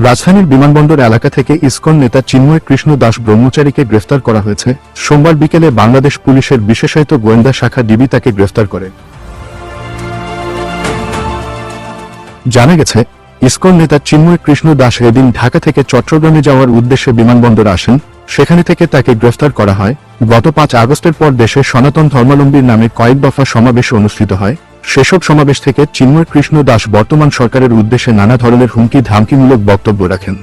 রাজধানীর বিমানবন্দর এলাকা থেকে ইসকন নেতা চিন্ময় কৃষ্ণ দাস ব্রহ্মচারীকে গ্রেফতার করা হয়েছে। সোমবার বিকেলে বাংলাদেশ পুলিশের বিশেষায়িত গোয়েন্দা শাখা ডিবি তাকে গ্রেফতার করে। জানা গেছে, ইসকন নেতা চিন্ময় কৃষ্ণ দাস এদিন ঢাকা থেকে চট্টগ্রামে যাওয়ার উদ্দেশ্যে বিমানবন্দরে আসেন। সেখানে থেকে তাকে গ্রেফতার করা হয়। গত 5 আগস্টের পর দেশে সনাতন ধর্মাবলম্বীর নামে কয়েক দফা সমাবেশ অনুষ্ঠিত হয়। সেসব সমাবেশ থেকে চিন্ময় কৃষ্ণ দাস বর্তমান সরকারের উদ্দেশ্যে নানা ধরনের হুমকি ধামকিমূলক বক্তব্য রাখেন।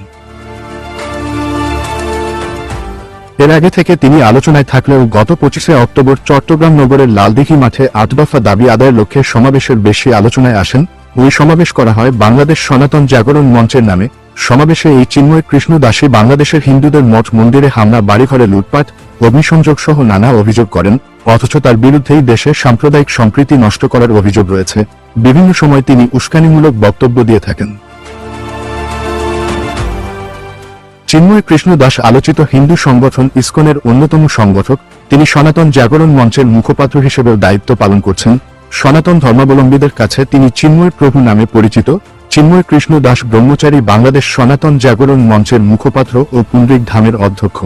এর আগে থেকে তিনি আলোচনায় থাকলেও গত 25শে অক্টোবর চট্টগ্রাম নগরের লালদিঘি মাঠে 8 দফা দাবি আদায়ের লক্ষ্যে সমাবেশের বেশি আলোচনায় আসেন। ওই সমাবেশ করা হয় বাংলাদেশ সনাতন জাগরণ মঞ্চের নামে। সমাবেশে এই চিন্ময় কৃষ্ণ দাসী বাংলাদেশের হিন্দুদের মঠ মন্দিরে হামলা, বাড়িঘরে লুটপাট, অগ্নিসংযোগ সহ নানা অভিযোগ করেন। অথচ তার বিরুদ্ধেই দেশে সাম্প্রদায়িক সম্প্রীতি নষ্ট করার অভিযোগ রয়েছে। বিভিন্ন সময় তিনি উস্কানিমূলক বক্তব্য দিয়ে থাকেন। চিন্ময় কৃষ্ণ দাস আলোচিত হিন্দু সংগঠন ইসকনের অন্যতম সংগঠক। তিনি সনাতন জাগরণ মঞ্চের মুখপাত্র হিসেবেও দায়িত্ব পালন করছেন। সনাতন ধর্মাবলম্বীদের কাছে তিনি চিন্ময় প্রভু নামে পরিচিত। চিন্ময় কৃষ্ণ দাস ব্রহ্মচারী বাংলাদেশ সনাতন জাগরণ মঞ্চের মুখপাত্র ও পুণ্ডরিক ধামের অধ্যক্ষ।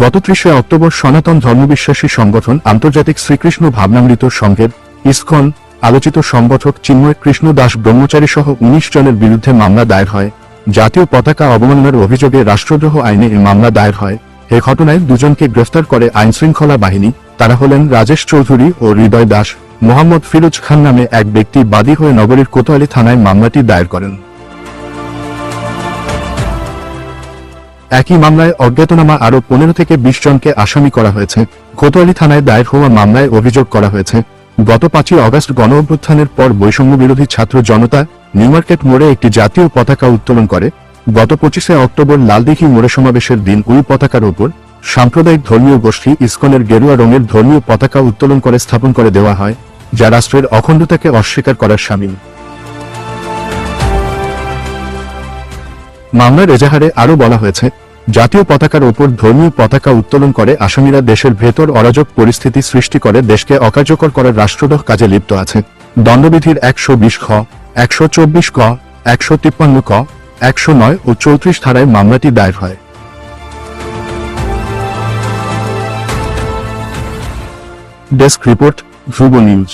গত 30শে অক্টোবর সনাতন ধর্মবিশ্বাসী সংগঠন আন্তর্জাতিক শ্রীকৃষ্ণ ভাবনামৃত সংঘের ইসকন আলোচিত সংগঠক চিন্ময় কৃষ্ণ দাস ব্রহ্মচারী সহ 19 জনের বিরুদ্ধে মামলা দায়ের হয়। জাতীয় পতাকা অবমাননার অভিযোগে রাষ্ট্রদ্রোহ আইনে এ মামলা দায়ের হয়। এ ঘটনায় 2 জনকে গ্রেফতার করে আইনশৃঙ্খলা বাহিনী। তারা হলেন রাজেশ চৌধুরী ও হৃদয় দাস। মোহাম্মদ ফিরোজ খান নামে এক ব্যক্তি বাদী হয়ে নগরীর কোতোয়ালি থানায় মামলাটি দায়ের করেন। একই মামলায় অজ্ঞাতনামা আরও 15 থেকে 20 জনকে আসামি করা হয়েছে। কোতোয়ালি থানায় দায়ের হওয়া মামলায় অভিযোগ করা হয়েছে, গত 5ই আগস্ট গণ অভ্যুত্থানের পর বৈষম্য বিরোধী ছাত্র জনতা নিউমার্কেট মোড়ে একটি জাতীয় পতাকা উত্তোলন করে। গত 25শে অক্টোবর লালদিঘি মোড়ে সমাবেশের দিন ওই পতাকার ওপর সাম্প্রদায়িক ধর্মীয় গোষ্ঠী ইসকনের গেরুয়া রঙের ধর্মীয় পতাকা উত্তোলন করে স্থাপন করে দেওয়া হয়, যা রাষ্ট্রের অখণ্ডতাকে অস্বীকার করার শামিল। মামলার এজাহারে আরও বলা হয়েছে, জাতীয় পতাকার ওপর ধর্মীয় পতাকা উত্তোলন করে আসামিরা দেশের ভেতর অরাজক পরিস্থিতি সৃষ্টি করে দেশকে অকার্যকর করার রাষ্ট্রদ্রোহ কাজে লিপ্ত আছে। দণ্ডবিধির 120 খ, 124 ক, 153 ক, 109 ও 34 ধারায় মামলাটি দায়ের হয়। ডেস্ক রিপোর্ট, ধ্রুব নিউজ।